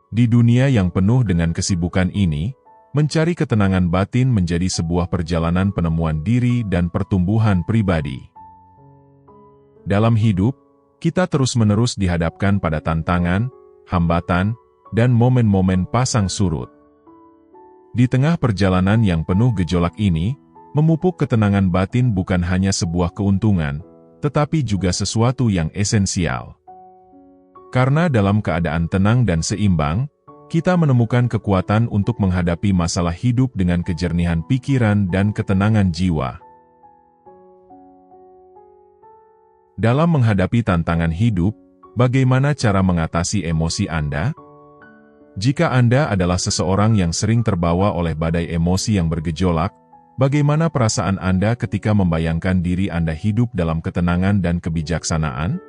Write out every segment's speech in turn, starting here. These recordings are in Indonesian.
Di dunia yang penuh dengan kesibukan ini, mencari ketenangan batin menjadi sebuah perjalanan penemuan diri dan pertumbuhan pribadi. Dalam hidup, kita terus-menerus dihadapkan pada tantangan, hambatan, dan momen-momen pasang surut. Di tengah perjalanan yang penuh gejolak ini, memupuk ketenangan batin bukan hanya sebuah keuntungan, tetapi juga sesuatu yang esensial. Karena dalam keadaan tenang dan seimbang, kita menemukan kekuatan untuk menghadapi masalah hidup dengan kejernihan pikiran dan ketenangan jiwa. Dalam menghadapi tantangan hidup, bagaimana cara mengatasi emosi Anda? Jika Anda adalah seseorang yang sering terbawa oleh badai emosi yang bergejolak, bagaimana perasaan Anda ketika membayangkan diri Anda hidup dalam ketenangan dan kebijaksanaan?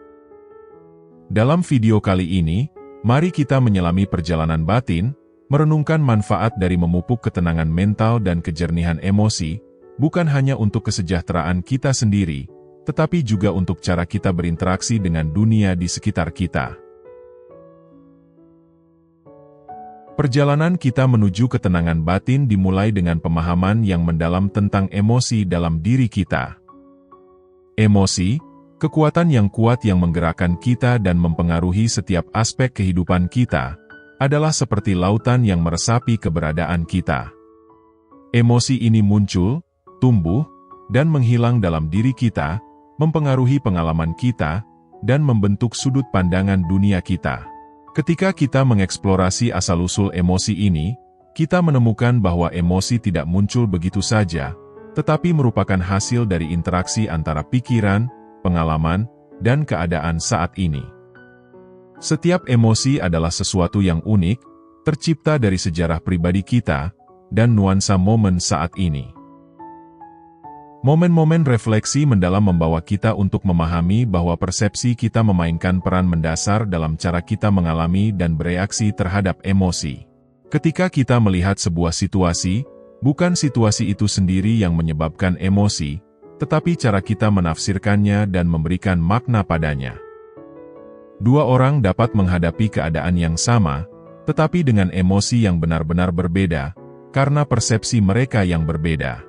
Dalam video kali ini, mari kita menyelami perjalanan batin, merenungkan manfaat dari memupuk ketenangan mental dan kejernihan emosi, bukan hanya untuk kesejahteraan kita sendiri, tetapi juga untuk cara kita berinteraksi dengan dunia di sekitar kita. Perjalanan kita menuju ketenangan batin dimulai dengan pemahaman yang mendalam tentang emosi dalam diri kita. Emosi, kekuatan yang kuat yang menggerakkan kita dan mempengaruhi setiap aspek kehidupan kita, adalah seperti lautan yang meresapi keberadaan kita. Emosi ini muncul, tumbuh, dan menghilang dalam diri kita, mempengaruhi pengalaman kita, dan membentuk sudut pandangan dunia kita. Ketika kita mengeksplorasi asal-usul emosi ini, kita menemukan bahwa emosi tidak muncul begitu saja, tetapi merupakan hasil dari interaksi antara pikiran, pengalaman, dan keadaan saat ini. Setiap emosi adalah sesuatu yang unik, tercipta dari sejarah pribadi kita, dan nuansa momen saat ini. Momen-momen refleksi mendalam membawa kita untuk memahami bahwa persepsi kita memainkan peran mendasar dalam cara kita mengalami dan bereaksi terhadap emosi. Ketika kita melihat sebuah situasi, bukan situasi itu sendiri yang menyebabkan emosi, tetapi cara kita menafsirkannya dan memberikan makna padanya. Dua orang dapat menghadapi keadaan yang sama, tetapi dengan emosi yang benar-benar berbeda, karena persepsi mereka yang berbeda.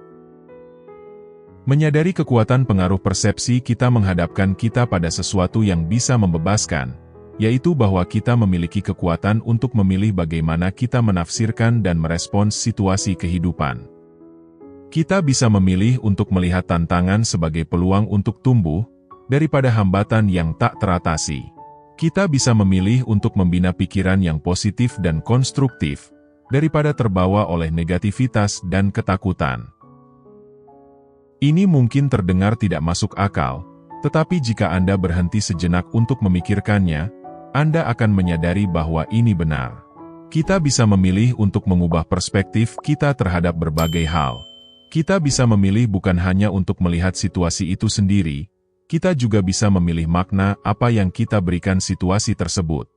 Menyadari kekuatan pengaruh persepsi kita menghadapkan kita pada sesuatu yang bisa membebaskan, yaitu bahwa kita memiliki kekuatan untuk memilih bagaimana kita menafsirkan dan merespons situasi kehidupan. Kita bisa memilih untuk melihat tantangan sebagai peluang untuk tumbuh, daripada hambatan yang tak teratasi. Kita bisa memilih untuk membina pikiran yang positif dan konstruktif, daripada terbawa oleh negativitas dan ketakutan. Ini mungkin terdengar tidak masuk akal, tetapi jika Anda berhenti sejenak untuk memikirkannya, Anda akan menyadari bahwa ini benar. Kita bisa memilih untuk mengubah perspektif kita terhadap berbagai hal. Kita bisa memilih bukan hanya untuk melihat situasi itu sendiri, kita juga bisa memilih makna apa yang kita berikan situasi tersebut.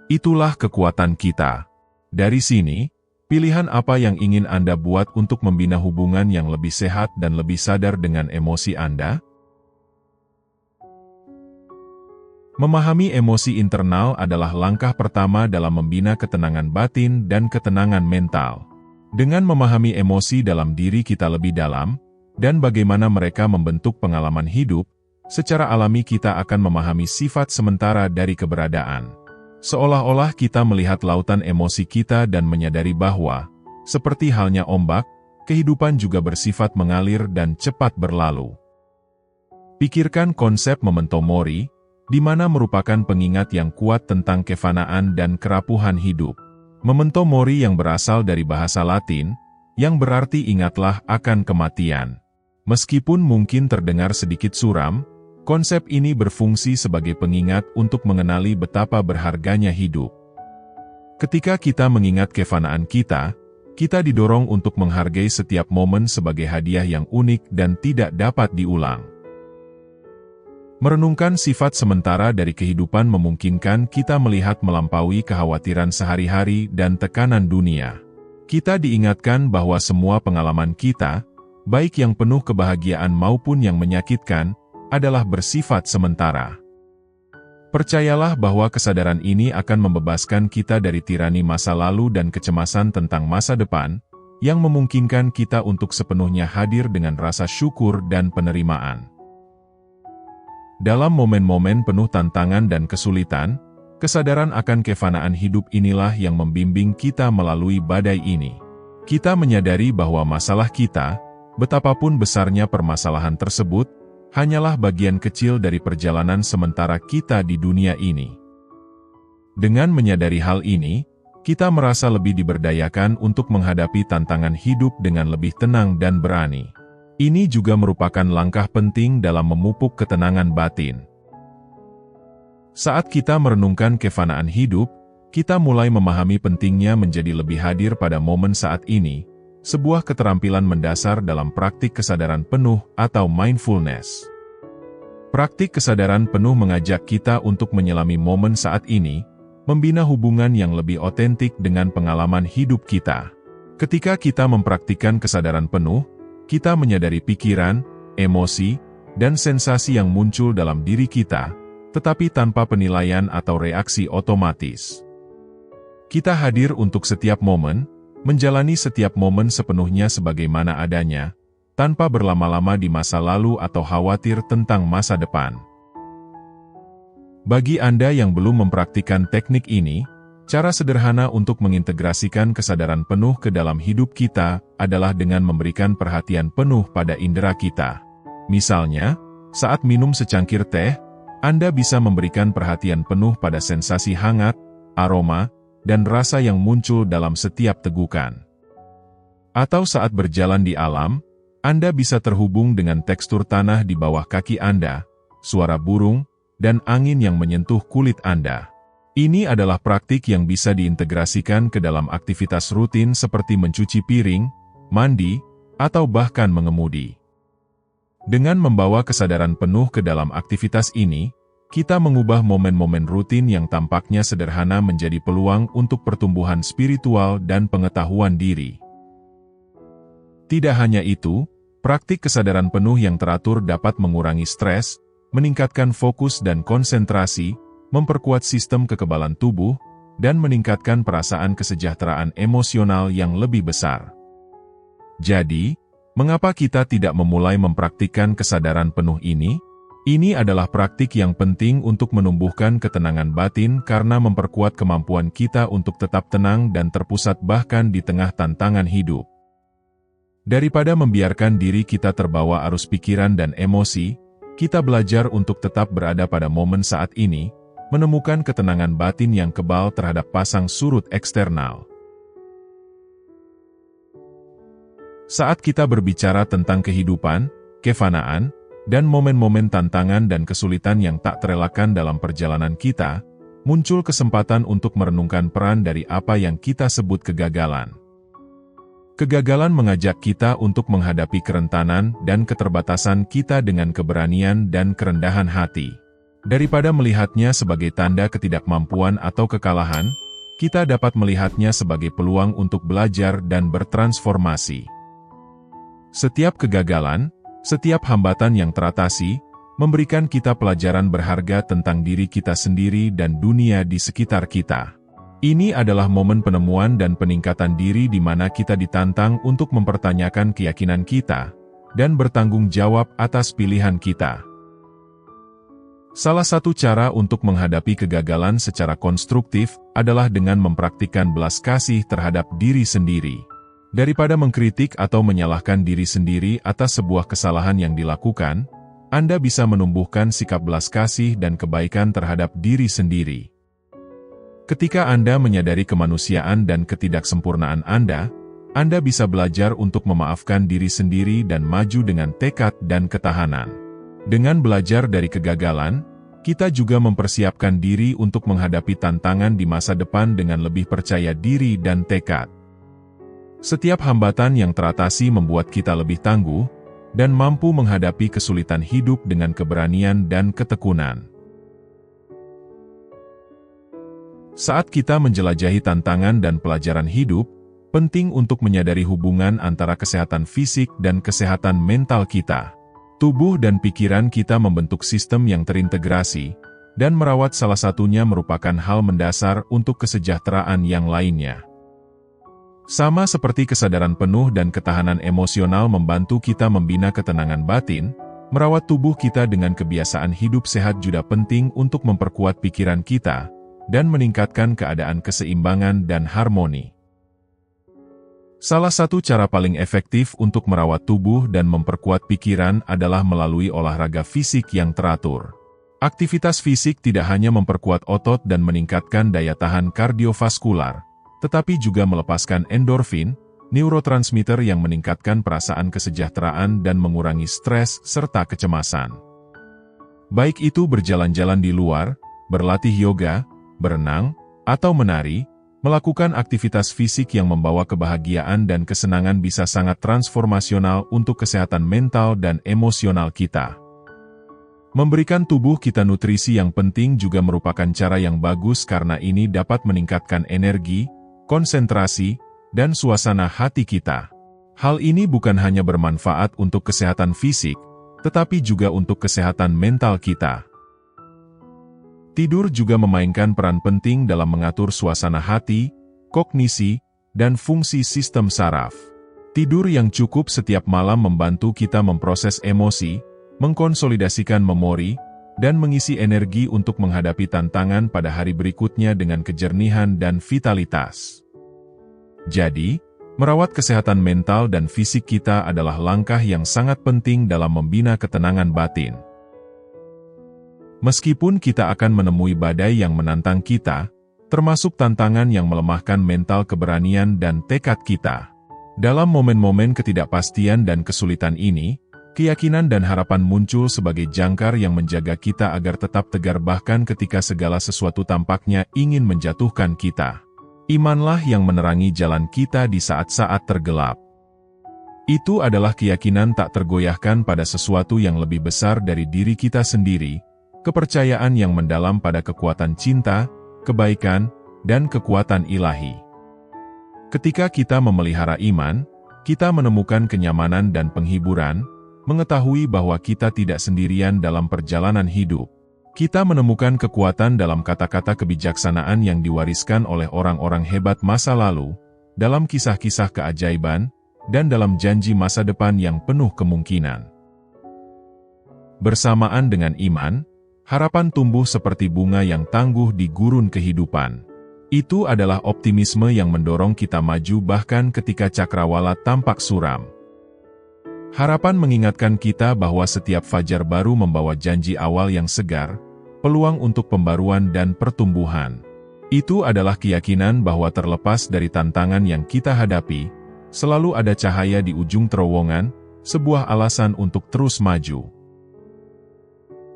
Itulah kekuatan kita. Dari sini, pilihan apa yang ingin Anda buat untuk membina hubungan yang lebih sehat dan lebih sadar dengan emosi Anda? Memahami emosi internal adalah langkah pertama dalam membina ketenangan batin dan ketenangan mental. Dengan memahami emosi dalam diri kita lebih dalam, dan bagaimana mereka membentuk pengalaman hidup, secara alami kita akan memahami sifat sementara dari keberadaan. Seolah-olah kita melihat lautan emosi kita dan menyadari bahwa, seperti halnya ombak, kehidupan juga bersifat mengalir dan cepat berlalu. Pikirkan konsep memento mori, di mana merupakan pengingat yang kuat tentang kefanaan dan kerapuhan hidup. Memento mori yang berasal dari bahasa Latin, yang berarti ingatlah akan kematian. Meskipun mungkin terdengar sedikit suram, konsep ini berfungsi sebagai pengingat untuk mengenali betapa berharganya hidup. Ketika kita mengingat kefanaan kita, kita didorong untuk menghargai setiap momen sebagai hadiah yang unik dan tidak dapat diulang. Merenungkan sifat sementara dari kehidupan memungkinkan kita melihat melampaui kekhawatiran sehari-hari dan tekanan dunia. Kita diingatkan bahwa semua pengalaman kita, baik yang penuh kebahagiaan maupun yang menyakitkan, adalah bersifat sementara. Percayalah bahwa kesadaran ini akan membebaskan kita dari tirani masa lalu dan kecemasan tentang masa depan, yang memungkinkan kita untuk sepenuhnya hadir dengan rasa syukur dan penerimaan. Dalam momen-momen penuh tantangan dan kesulitan, kesadaran akan kefanaan hidup inilah yang membimbing kita melalui badai ini. Kita menyadari bahwa masalah kita, betapapun besarnya permasalahan tersebut, hanyalah bagian kecil dari perjalanan sementara kita di dunia ini. Dengan menyadari hal ini, kita merasa lebih diberdayakan untuk menghadapi tantangan hidup dengan lebih tenang dan berani. Ini juga merupakan langkah penting dalam memupuk ketenangan batin. Saat kita merenungkan kefanaan hidup, kita mulai memahami pentingnya menjadi lebih hadir pada momen saat ini, sebuah keterampilan mendasar dalam praktik kesadaran penuh atau mindfulness. Praktik kesadaran penuh mengajak kita untuk menyelami momen saat ini, membina hubungan yang lebih otentik dengan pengalaman hidup kita. Ketika kita mempraktikkan kesadaran penuh, kita menyadari pikiran, emosi, dan sensasi yang muncul dalam diri kita, tetapi tanpa penilaian atau reaksi otomatis. Kita hadir untuk setiap momen, menjalani setiap momen sepenuhnya sebagaimana adanya, tanpa berlama-lama di masa lalu atau khawatir tentang masa depan. Bagi Anda yang belum mempraktikkan teknik ini, cara sederhana untuk mengintegrasikan kesadaran penuh ke dalam hidup kita adalah dengan memberikan perhatian penuh pada indera kita. Misalnya, saat minum secangkir teh, Anda bisa memberikan perhatian penuh pada sensasi hangat, aroma, dan rasa yang muncul dalam setiap tegukan. Atau saat berjalan di alam, Anda bisa terhubung dengan tekstur tanah di bawah kaki Anda, suara burung, dan angin yang menyentuh kulit Anda. Ini adalah praktik yang bisa diintegrasikan ke dalam aktivitas rutin seperti mencuci piring, mandi, atau bahkan mengemudi. Dengan membawa kesadaran penuh ke dalam aktivitas ini, kita mengubah momen-momen rutin yang tampaknya sederhana menjadi peluang untuk pertumbuhan spiritual dan pengetahuan diri. Tidak hanya itu, praktik kesadaran penuh yang teratur dapat mengurangi stres, meningkatkan fokus dan konsentrasi, memperkuat sistem kekebalan tubuh, dan meningkatkan perasaan kesejahteraan emosional yang lebih besar. Jadi, mengapa kita tidak memulai mempraktikkan kesadaran penuh ini? Ini adalah praktik yang penting untuk menumbuhkan ketenangan batin karena memperkuat kemampuan kita untuk tetap tenang dan terpusat bahkan di tengah tantangan hidup. Daripada membiarkan diri kita terbawa arus pikiran dan emosi, kita belajar untuk tetap berada pada momen saat ini, menemukan ketenangan batin yang kebal terhadap pasang surut eksternal. Saat kita berbicara tentang kehidupan, kefanaan, dan momen-momen tantangan dan kesulitan yang tak terelakkan dalam perjalanan kita, muncul kesempatan untuk merenungkan peran dari apa yang kita sebut kegagalan. Kegagalan mengajak kita untuk menghadapi kerentanan dan keterbatasan kita dengan keberanian dan kerendahan hati. Daripada melihatnya sebagai tanda ketidakmampuan atau kekalahan, kita dapat melihatnya sebagai peluang untuk belajar dan bertransformasi. Setiap kegagalan, setiap hambatan yang teratasi, memberikan kita pelajaran berharga tentang diri kita sendiri dan dunia di sekitar kita. Ini adalah momen penemuan dan peningkatan diri di mana kita ditantang untuk mempertanyakan keyakinan kita, dan bertanggung jawab atas pilihan kita. Salah satu cara untuk menghadapi kegagalan secara konstruktif adalah dengan mempraktikkan belas kasih terhadap diri sendiri. Daripada mengkritik atau menyalahkan diri sendiri atas sebuah kesalahan yang dilakukan, Anda bisa menumbuhkan sikap belas kasih dan kebaikan terhadap diri sendiri. Ketika Anda menyadari kemanusiaan dan ketidaksempurnaan Anda bisa belajar untuk memaafkan diri sendiri dan maju dengan tekad dan ketahanan. Dengan belajar dari kegagalan, kita juga mempersiapkan diri untuk menghadapi tantangan di masa depan dengan lebih percaya diri dan tekad. Setiap hambatan yang teratasi membuat kita lebih tangguh, dan mampu menghadapi kesulitan hidup dengan keberanian dan ketekunan. Saat kita menjelajahi tantangan dan pelajaran hidup, penting untuk menyadari hubungan antara kesehatan fisik dan kesehatan mental kita. Tubuh dan pikiran kita membentuk sistem yang terintegrasi, dan merawat salah satunya merupakan hal mendasar untuk kesejahteraan yang lainnya. Sama seperti kesadaran penuh dan ketahanan emosional membantu kita membina ketenangan batin, merawat tubuh kita dengan kebiasaan hidup sehat juga penting untuk memperkuat pikiran kita dan meningkatkan keadaan keseimbangan dan harmoni. Salah satu cara paling efektif untuk merawat tubuh dan memperkuat pikiran adalah melalui olahraga fisik yang teratur. Aktivitas fisik tidak hanya memperkuat otot dan meningkatkan daya tahan kardiovaskular, tetapi juga melepaskan endorfin, neurotransmitter yang meningkatkan perasaan kesejahteraan dan mengurangi stres serta kecemasan. Baik itu berjalan-jalan di luar, berlatih yoga, berenang, atau menari, melakukan aktivitas fisik yang membawa kebahagiaan dan kesenangan bisa sangat transformasional untuk kesehatan mental dan emosional kita. Memberikan tubuh kita nutrisi yang penting juga merupakan cara yang bagus karena ini dapat meningkatkan energi, konsentrasi, dan suasana hati kita. Hal ini bukan hanya bermanfaat untuk kesehatan fisik, tetapi juga untuk kesehatan mental kita. Tidur juga memainkan peran penting dalam mengatur suasana hati, kognisi, dan fungsi sistem saraf. Tidur yang cukup setiap malam membantu kita memproses emosi, mengkonsolidasikan memori, dan mengisi energi untuk menghadapi tantangan pada hari berikutnya dengan kejernihan dan vitalitas. Jadi, merawat kesehatan mental dan fisik kita adalah langkah yang sangat penting dalam membina ketenangan batin. Meskipun kita akan menemui badai yang menantang kita, termasuk tantangan yang melemahkan mental keberanian dan tekad kita. Dalam momen-momen ketidakpastian dan kesulitan ini, keyakinan dan harapan muncul sebagai jangkar yang menjaga kita agar tetap tegar bahkan ketika segala sesuatu tampaknya ingin menjatuhkan kita. Imanlah yang menerangi jalan kita di saat-saat tergelap. Itu adalah keyakinan tak tergoyahkan pada sesuatu yang lebih besar dari diri kita sendiri, kepercayaan yang mendalam pada kekuatan cinta, kebaikan, dan kekuatan ilahi. Ketika kita memelihara iman, kita menemukan kenyamanan dan penghiburan, mengetahui bahwa kita tidak sendirian dalam perjalanan hidup. Kita menemukan kekuatan dalam kata-kata kebijaksanaan yang diwariskan oleh orang-orang hebat masa lalu, dalam kisah-kisah keajaiban, dan dalam janji masa depan yang penuh kemungkinan. Bersamaan dengan iman, harapan tumbuh seperti bunga yang tangguh di gurun kehidupan. Itu adalah optimisme yang mendorong kita maju bahkan ketika cakrawala tampak suram. Harapan mengingatkan kita bahwa setiap fajar baru membawa janji awal yang segar, peluang untuk pembaruan dan pertumbuhan. Itu adalah keyakinan bahwa terlepas dari tantangan yang kita hadapi, selalu ada cahaya di ujung terowongan, sebuah alasan untuk terus maju.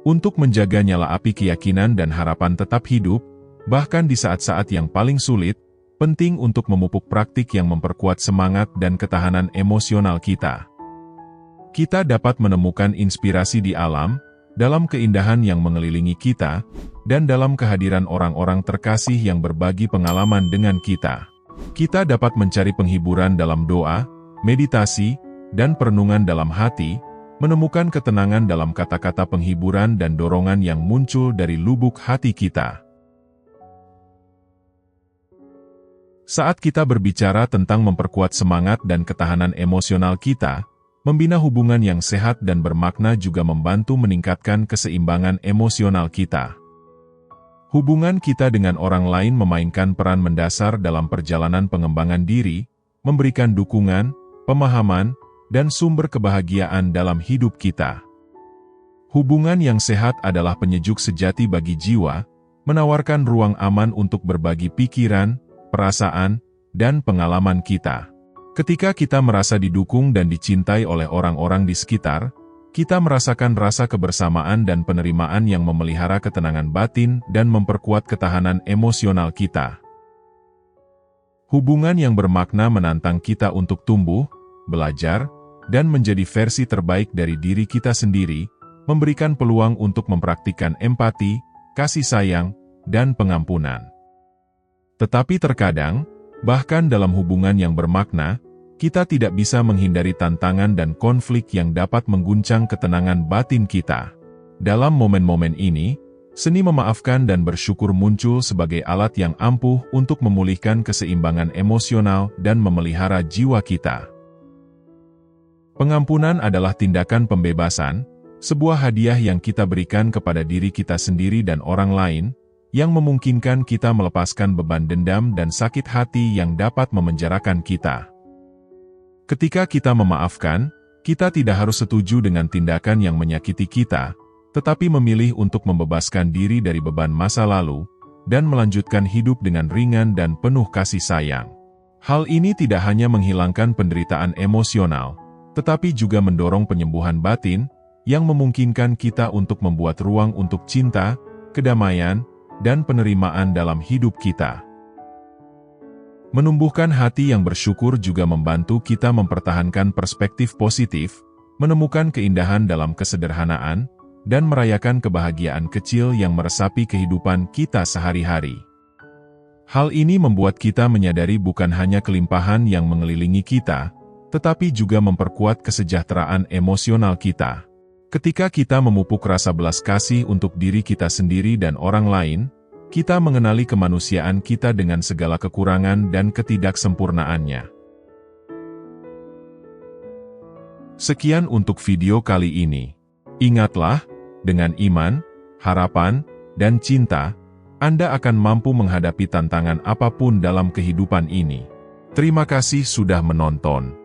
Untuk menjaga nyala api keyakinan dan harapan tetap hidup, bahkan di saat-saat yang paling sulit, penting untuk memupuk praktik yang memperkuat semangat dan ketahanan emosional kita. Kita dapat menemukan inspirasi di alam, dalam keindahan yang mengelilingi kita, dan dalam kehadiran orang-orang terkasih yang berbagi pengalaman dengan kita. Kita dapat mencari penghiburan dalam doa, meditasi, dan perenungan dalam hati, menemukan ketenangan dalam kata-kata penghiburan dan dorongan yang muncul dari lubuk hati kita. Saat kita berbicara tentang memperkuat semangat dan ketahanan emosional kita, membina hubungan yang sehat dan bermakna juga membantu meningkatkan keseimbangan emosional kita. Hubungan kita dengan orang lain memainkan peran mendasar dalam perjalanan pengembangan diri, memberikan dukungan, pemahaman, dan sumber kebahagiaan dalam hidup kita. Hubungan yang sehat adalah penyejuk sejati bagi jiwa, menawarkan ruang aman untuk berbagi pikiran, perasaan, dan pengalaman kita. Ketika kita merasa didukung dan dicintai oleh orang-orang di sekitar, kita merasakan rasa kebersamaan dan penerimaan yang memelihara ketenangan batin dan memperkuat ketahanan emosional kita. Hubungan yang bermakna menantang kita untuk tumbuh, belajar, dan menjadi versi terbaik dari diri kita sendiri, memberikan peluang untuk mempraktikkan empati, kasih sayang, dan pengampunan. Tetapi terkadang, bahkan dalam hubungan yang bermakna, kita tidak bisa menghindari tantangan dan konflik yang dapat mengguncang ketenangan batin kita. Dalam momen-momen ini, Seni memaafkan dan bersyukur muncul sebagai alat yang ampuh untuk memulihkan keseimbangan emosional dan memelihara jiwa kita. Pengampunan adalah tindakan pembebasan, sebuah hadiah yang kita berikan kepada diri kita sendiri dan orang lain, yang memungkinkan kita melepaskan beban dendam dan sakit hati yang dapat memenjarakan kita. Ketika kita memaafkan, kita tidak harus setuju dengan tindakan yang menyakiti kita, tetapi memilih untuk membebaskan diri dari beban masa lalu, dan melanjutkan hidup dengan ringan dan penuh kasih sayang. Hal ini tidak hanya menghilangkan penderitaan emosional, tetapi juga mendorong penyembuhan batin, yang memungkinkan kita untuk membuat ruang untuk cinta, kedamaian, dan penerimaan dalam hidup kita. Menumbuhkan hati yang bersyukur juga membantu kita mempertahankan perspektif positif, menemukan keindahan dalam kesederhanaan, dan merayakan kebahagiaan kecil yang meresapi kehidupan kita sehari-hari. Hal ini membuat kita menyadari bukan hanya kelimpahan yang mengelilingi kita, tetapi juga memperkuat kesejahteraan emosional kita. Ketika kita memupuk rasa belas kasih untuk diri kita sendiri dan orang lain, kita mengenali kemanusiaan kita dengan segala kekurangan dan ketidaksempurnaannya. Sekian untuk video kali ini. Ingatlah, dengan iman, harapan, dan cinta, Anda akan mampu menghadapi tantangan apapun dalam kehidupan ini. Terima kasih sudah menonton.